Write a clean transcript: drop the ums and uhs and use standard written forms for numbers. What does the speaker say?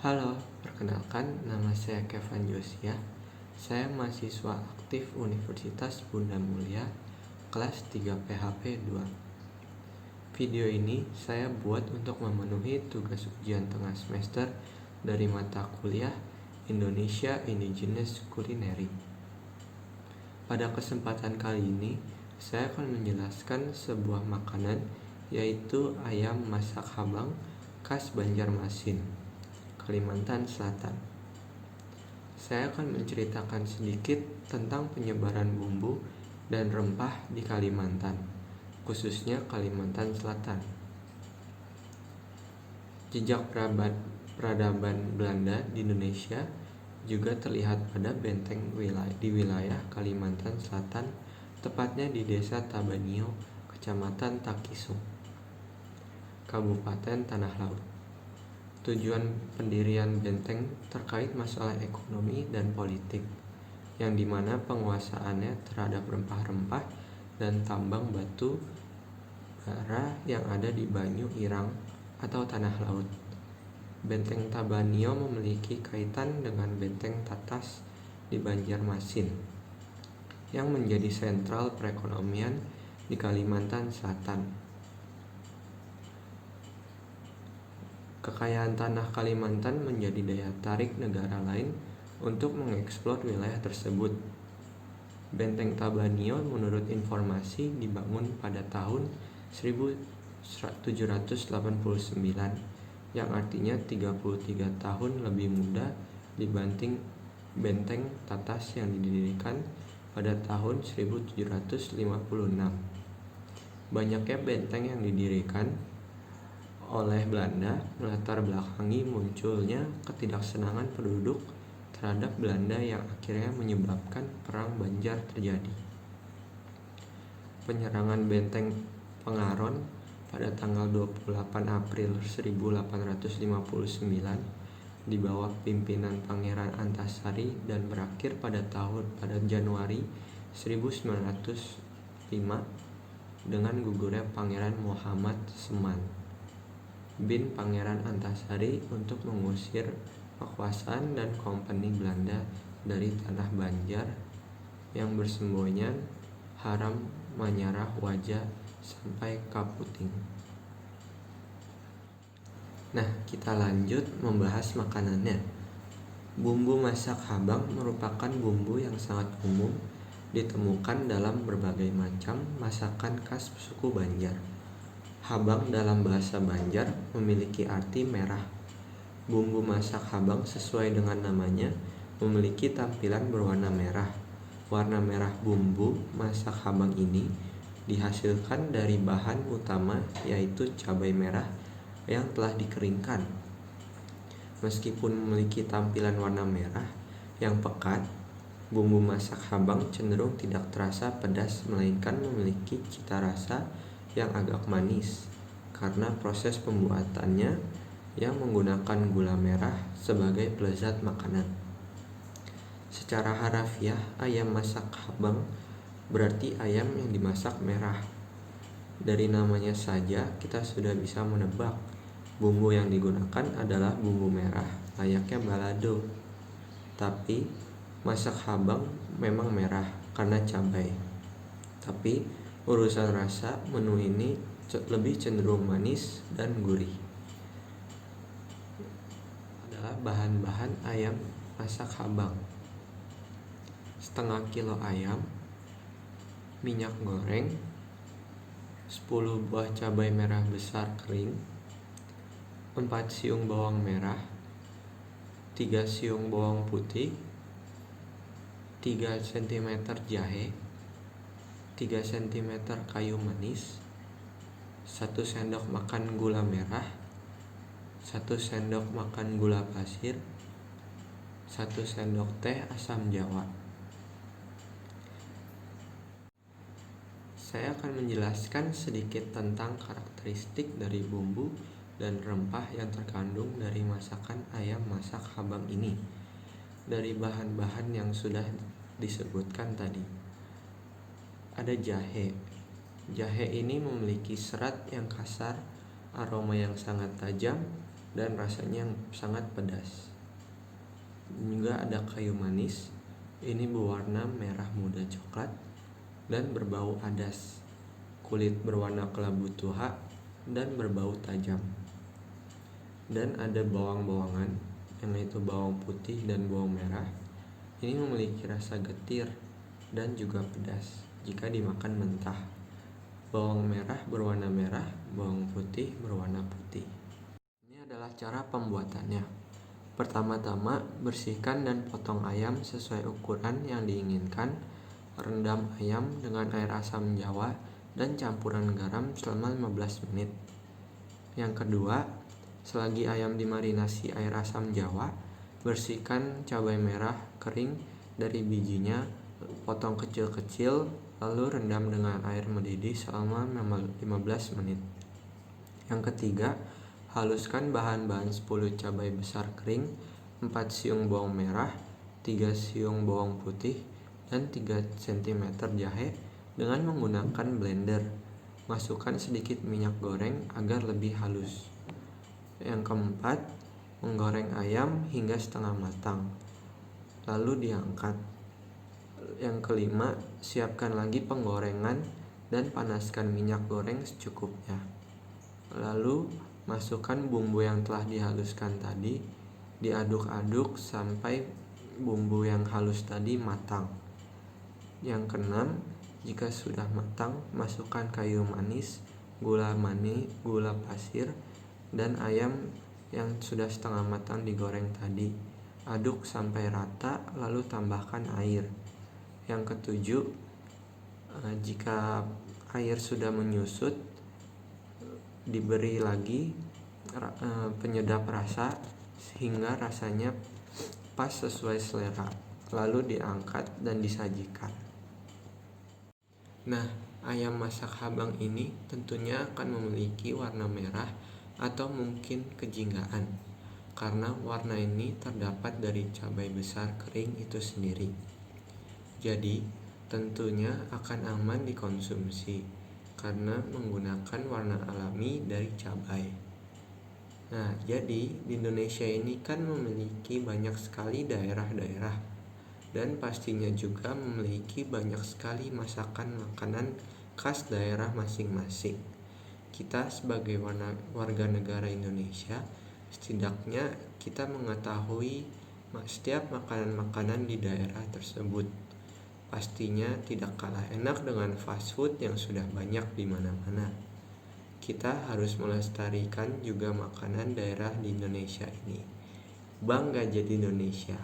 Halo, perkenalkan nama saya Kevin Josia. Saya mahasiswa aktif Universitas Bunda Mulia, kelas 3 PHP 2. Video ini saya buat untuk memenuhi tugas ujian tengah semester dari mata kuliah Indonesia Indigenous Culinary. Pada kesempatan kali ini, saya akan menjelaskan sebuah makanan, yaitu ayam masak habang khas Banjarmasin, Kalimantan Selatan. Saya akan menceritakan sedikit tentang penyebaran bumbu dan rempah di Kalimantan, khususnya Kalimantan Selatan. Jejak peradaban Belanda di Indonesia juga terlihat pada benteng di wilayah Kalimantan Selatan, tepatnya di Desa Tabanio, Kecamatan Takisung, Kabupaten Tanah Laut. Tujuan pendirian benteng terkait masalah ekonomi dan politik, yang dimana penguasaannya terhadap rempah-rempah dan tambang batu bara yang ada di Banyu Irang atau Tanah Laut. Benteng Tabanio memiliki kaitan dengan benteng Tatas di Banjarmasin, yang menjadi sentral perekonomian di Kalimantan Selatan. Kekayaan tanah Kalimantan menjadi daya tarik negara lain untuk mengeksplor wilayah tersebut. Benteng Tabanio menurut informasi dibangun pada tahun 1789, yang artinya 33 tahun lebih muda dibanding benteng Tatas yang didirikan pada tahun 1756. Banyaknya benteng yang didirikan oleh Belanda melatar belakangi munculnya ketidaksenangan penduduk terhadap Belanda yang akhirnya menyebabkan Perang Banjar terjadi. Penyerangan benteng Pengaron pada tanggal 28 April 1859 di bawah pimpinan Pangeran Antasari dan berakhir pada Januari 1905 dengan gugurnya Pangeran Muhammad Seman bin Pangeran Antasari untuk mengusir kekuasaan dan kompeni Belanda dari tanah Banjar yang bersembunyian Haram Manyarah Wajah sampai Kaputing. Nah, kita lanjut membahas makanannya. Bumbu masak habang merupakan bumbu yang sangat umum ditemukan dalam berbagai macam masakan khas suku Banjar. Habang dalam bahasa Banjar memiliki arti merah. Bumbu masak habang sesuai dengan namanya memiliki tampilan berwarna merah. Warna merah bumbu masak habang ini dihasilkan dari bahan utama, yaitu cabai merah yang telah dikeringkan. Meskipun memiliki tampilan warna merah yang pekat, bumbu masak habang cenderung tidak terasa pedas, melainkan memiliki cita rasa yang agak manis karena proses pembuatannya yang menggunakan gula merah sebagai pelezat makanan. Secara harafiah, ayam masak habang berarti ayam yang dimasak merah. Dari namanya saja kita sudah bisa menebak bumbu yang digunakan adalah bumbu merah, layaknya balado. Tapi masak habang memang merah karena cabai. Tapi urusan rasa, menu ini lebih cenderung manis dan gurih. Adalah bahan-bahan ayam masak habang: setengah kilo ayam, minyak goreng, 10 buah cabai merah besar kering, 4 siung bawang merah, 3 siung bawang putih, 3 cm jahe, 3 cm kayu manis, 1 sendok makan gula merah, 1 sendok makan gula pasir, 1 sendok teh asam jawa. Saya akan menjelaskan sedikit tentang karakteristik dari bumbu dan rempah yang terkandung dari masakan ayam masak habang ini dari bahan-bahan yang sudah disebutkan tadi. Ada jahe. Jahe ini memiliki serat yang kasar, aroma yang sangat tajam, dan rasanya yang sangat pedas. Juga ada kayu manis, ini berwarna merah muda coklat dan berbau adas. Kulit berwarna kelabu tua dan berbau tajam. Dan ada bawang-bawangan, yaitu bawang putih dan bawang merah. Ini memiliki rasa getir dan juga pedas jika dimakan mentah. Bawang merah berwarna merah, bawang putih berwarna putih. Ini adalah cara pembuatannya. Pertama-tama, bersihkan dan potong ayam sesuai ukuran yang diinginkan. Rendam ayam dengan air asam jawa dan campuran garam selama 15 menit. Yang kedua, selagi ayam dimarinasi air asam jawa, bersihkan cabai merah kering dari bijinya, potong kecil-kecil, lalu rendam dengan air mendidih selama 15 menit. Yang ketiga, haluskan bahan-bahan 10 cabai besar kering, 4 siung bawang merah, 3 siung bawang putih, dan 3 cm jahe dengan menggunakan blender. Masukkan sedikit minyak goreng agar lebih halus. Yang keempat, menggoreng ayam hingga setengah matang, lalu diangkat. Yang kelima, siapkan lagi penggorengan dan panaskan minyak goreng secukupnya. Lalu masukkan bumbu yang telah dihaluskan tadi, diaduk-aduk sampai bumbu yang halus tadi matang. Yang keenam, jika sudah matang, masukkan kayu manis, gula pasir, dan ayam yang sudah setengah matang digoreng tadi. Aduk sampai rata, lalu tambahkan air. Yang ketujuh, jika air sudah menyusut, diberi lagi penyedap rasa sehingga rasanya pas sesuai selera, lalu diangkat dan disajikan. Nah, ayam masak habang ini tentunya akan memiliki warna merah atau mungkin kejinggaan, karena warna ini terdapat dari cabai besar kering itu sendiri. Jadi, tentunya akan aman dikonsumsi karena menggunakan warna alami dari cabai. Nah, jadi di Indonesia ini kan memiliki banyak sekali daerah-daerah, dan pastinya juga memiliki banyak sekali masakan makanan khas daerah masing-masing. Kita sebagai warga negara Indonesia, setidaknya kita mengetahui setiap makanan-makanan di daerah tersebut. Pastinya tidak kalah enak dengan fast food yang sudah banyak di mana-mana. Kita harus melestarikan juga makanan daerah di Indonesia ini. Bangga jadi Indonesia.